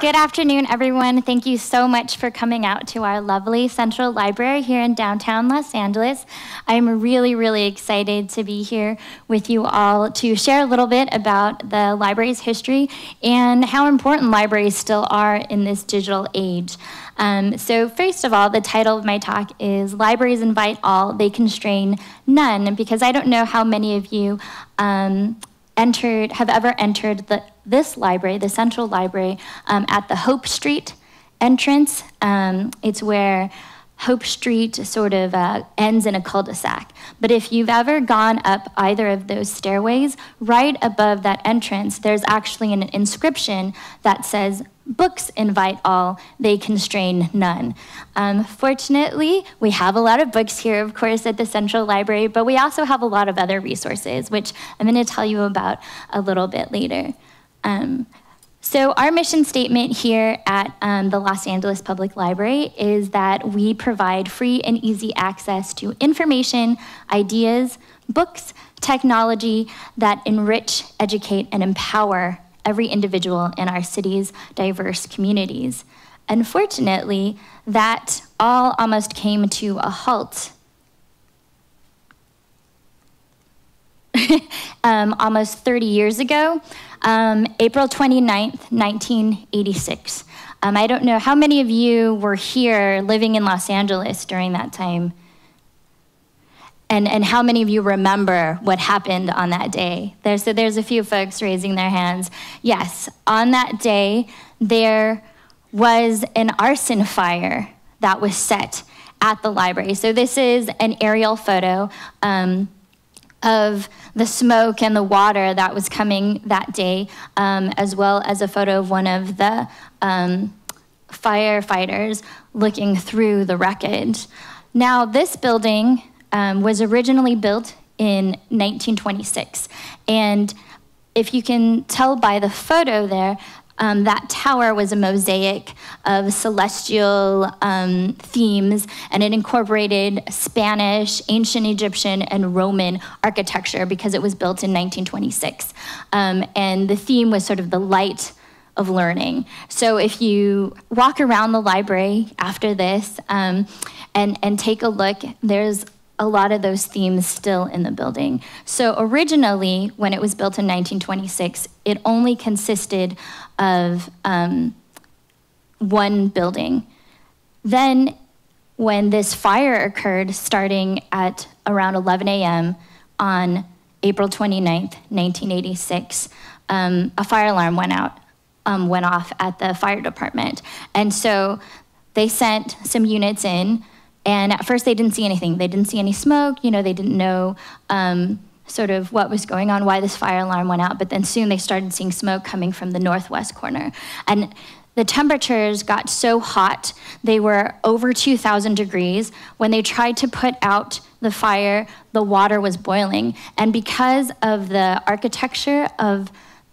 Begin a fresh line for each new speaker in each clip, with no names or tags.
Good afternoon, everyone. Thank you so much for coming out to our lovely Central Library here in downtown Los Angeles. I'm really, really excited to be here with you all to share a little bit about the library's history and how important libraries still are in this digital age. So first of all, the title of my talk is Libraries Invite All, They Constrain None, because I don't know how many of you have ever entered this library, the Central Library, at the Hope Street entrance. It's where Hope Street sort of ends in a cul-de-sac. But if you've ever gone up either of those stairways, right above that entrance, there's actually an inscription that says, "Books invite all, they constrain none." Fortunately, we have a lot of books here, of course, at the Central Library, but we also have a lot of other resources, which I'm going to tell you about a little bit later. So our mission statement here at the Los Angeles Public Library is that we provide free and easy access to information, ideas, books, technology that enrich, educate, and empower every individual in our city's diverse communities. Unfortunately, that all almost came to a halt almost 30 years ago, April 29th, 1986. I don't know how many of you were here living in Los Angeles during that time, and how many of you remember what happened on that day? So there's a few folks raising their hands. Yes, on that day, there was an arson fire that was set at the library. So this is an aerial photo of the smoke and the water that was coming that day, as well as a photo of one of the firefighters looking through the wreckage. Now, this building was originally built in 1926, and if you can tell by the photo there, that tower was a mosaic of celestial themes, and it incorporated Spanish, ancient Egyptian, and Roman architecture because it was built in 1926. And the theme was sort of the light of learning. So if you walk around the library after this and take a look, there's a lot of those themes still in the building. So originally, when it was built in 1926, it only consisted of one building. Then, when this fire occurred, starting at around 11 a.m. on April 29th, 1986, a fire alarm went off at the fire department. And so they sent some units in. And at first, they didn't see anything. They didn't see any smoke. They didn't know sort of what was going on, why this fire alarm went out. But then soon, they started seeing smoke coming from the northwest corner. And the temperatures got so hot, they were over 2,000 degrees. When they tried to put out the fire, the water was boiling. And because of the architecture of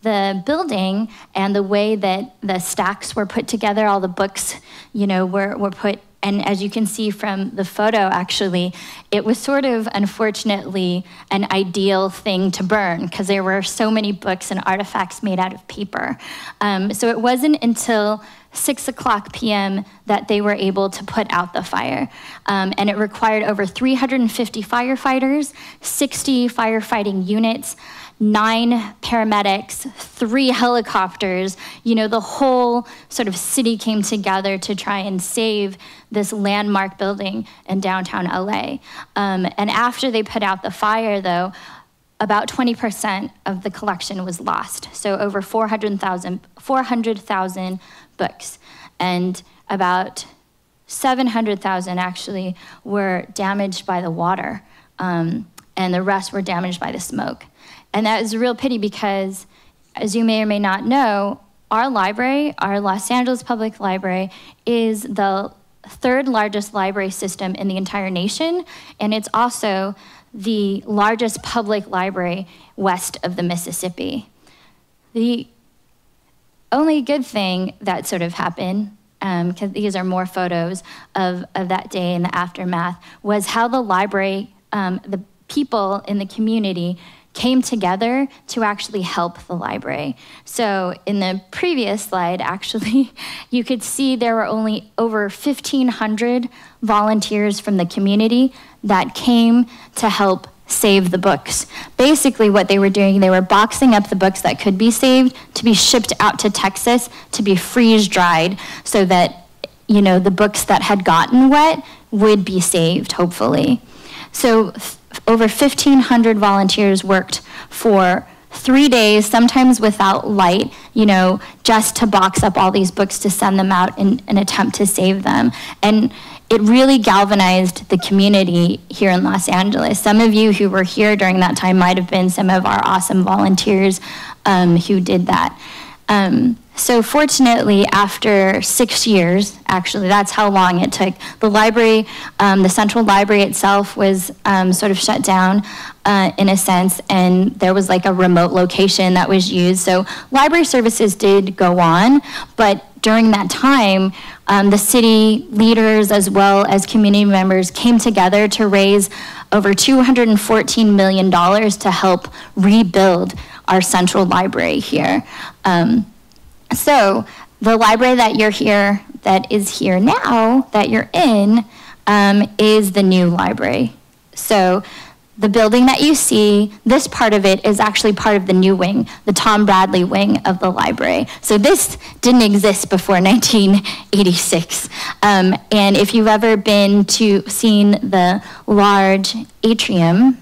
the building and the way that the stacks were put together, all the books, were put. And as you can see from the photo, actually, it was sort of, unfortunately, an ideal thing to burn because there were so many books and artifacts made out of paper. So it wasn't until 6:00 p.m. that they were able to put out the fire. And it required over 350 firefighters, 60 firefighting units, 9 paramedics, 3 helicopters. The whole sort of city came together to try and save this landmark building in downtown LA. And after they put out the fire, though, about 20% of the collection was lost. So over 400,000 books, and about 700,000 actually were damaged by the water, and the rest were damaged by the smoke. And that is a real pity because, as you may or may not know, our library, our Los Angeles Public Library, is the 3rd largest library system in the entire nation, and it's also the largest public library west of the Mississippi. The only good thing that sort of happened, because these are more photos of that day and the aftermath, was how the library, the people in the community came together to actually help the library. So in the previous slide, actually, you could see there were only over 1,500 volunteers from the community that came to help save the books. Basically what they were doing, they were boxing up the books that could be saved to be shipped out to Texas to be freeze dried so that, you know, the books that had gotten wet would be saved, hopefully. So over 1,500 volunteers worked for 3 days, sometimes without light, you know, just to box up all these books to send them out in an attempt to save them. And it really galvanized the community here in Los Angeles. Some of you who were here during that time might have been some of our awesome volunteers who did that. So fortunately, after 6 years, actually, that's how long it took. The library, the central library itself was sort of shut down in a sense, and there was like a remote location that was used. So library services did go on, but during that time, the city leaders as well as community members came together to raise over $214 million to help rebuild our central library here. So the library that is here now, that you're in, is the new library. So the building that you see, this part of it is actually part of the new wing, the Tom Bradley wing of the library. So this didn't exist before 1986. And if you've ever seen the large atrium,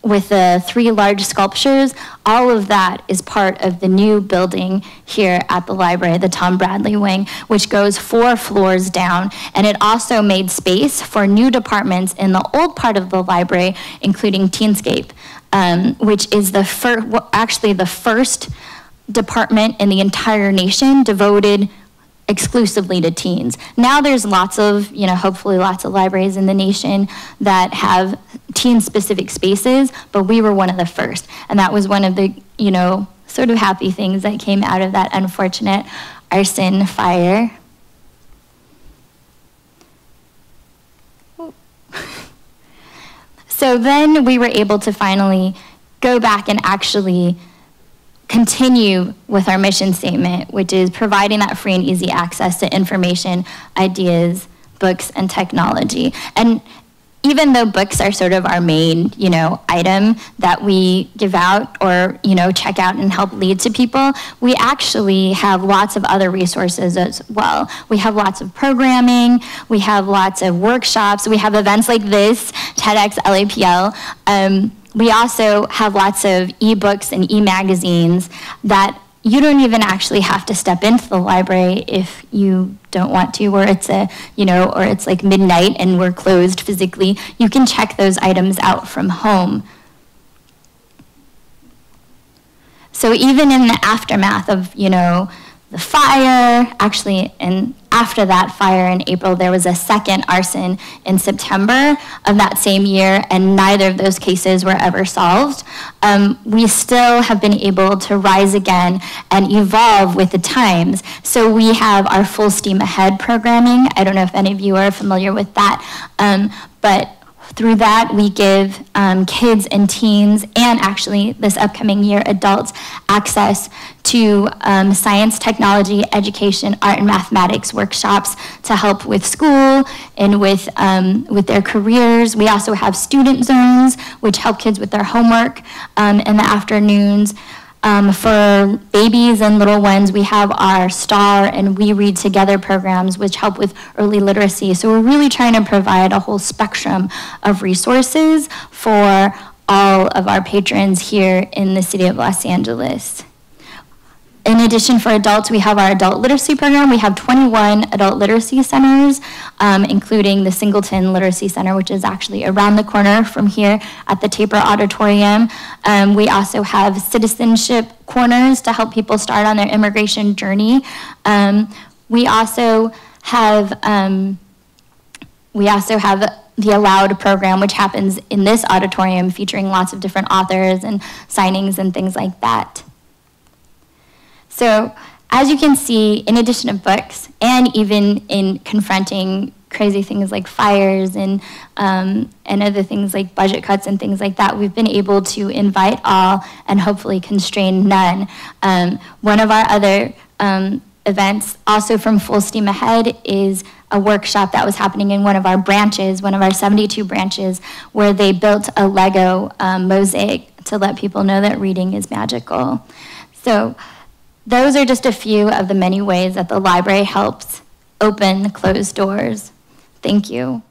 with the 3 large sculptures, all of that is part of the new building here at the library, the Tom Bradley wing, which goes 4 floors down. And it also made space for new departments in the old part of the library, including Teenscape, which is actually the first department in the entire nation devoted exclusively to teens. Now there's lots of, hopefully lots of libraries in the nation that have teen-specific spaces, but we were one of the first. And that was one of the, sort of happy things that came out of that unfortunate arson fire. So then we were able to finally go back and actually continue with our mission statement, which is providing that free and easy access to information, ideas, books, and technology. And even though books are sort of our main, item that we give out or, check out and help lead to people, we actually have lots of other resources as well. We have lots of programming, we have lots of workshops, we have events like this, TEDxLAPL. We also have lots of ebooks and e-magazines that you don't even actually have to step into the library if you don't want to, or it's or it's like midnight and we're closed physically. You can check those items out from home. So even in the aftermath of, the fire, actually, and after that fire in April, there was a second arson in September of that same year, and neither of those cases were ever solved. We still have been able to rise again and evolve with the times. So we have our Full Steam Ahead programming. I don't know if any of you are familiar with that, but through that, we give kids and teens, and actually this upcoming year, adults, access to science, technology, education, art, and mathematics workshops to help with school and with their careers. We also have student zones, which help kids with their homework in the afternoons. For babies and little ones, we have our STAR and We Read Together programs, which help with early literacy. So we're really trying to provide a whole spectrum of resources for all of our patrons here in the city of Los Angeles. In addition, for adults, we have our adult literacy program. We have 21 adult literacy centers, including the Singleton Literacy Center, which is actually around the corner from here at the Taper Auditorium. We also have citizenship corners to help people start on their immigration journey. We also have the Allowed program, which happens in this auditorium, featuring lots of different authors and signings and things like that. So as you can see, in addition to books, and even in confronting crazy things like fires and other things like budget cuts and things like that, we've been able to invite all and hopefully constrain none. One of our other events, also from Full Steam Ahead, is a workshop that was happening in one of our branches, one of our 72 branches, where they built a Lego mosaic to let people know that reading is magical. So those are just a few of the many ways that the library helps open closed doors. Thank you.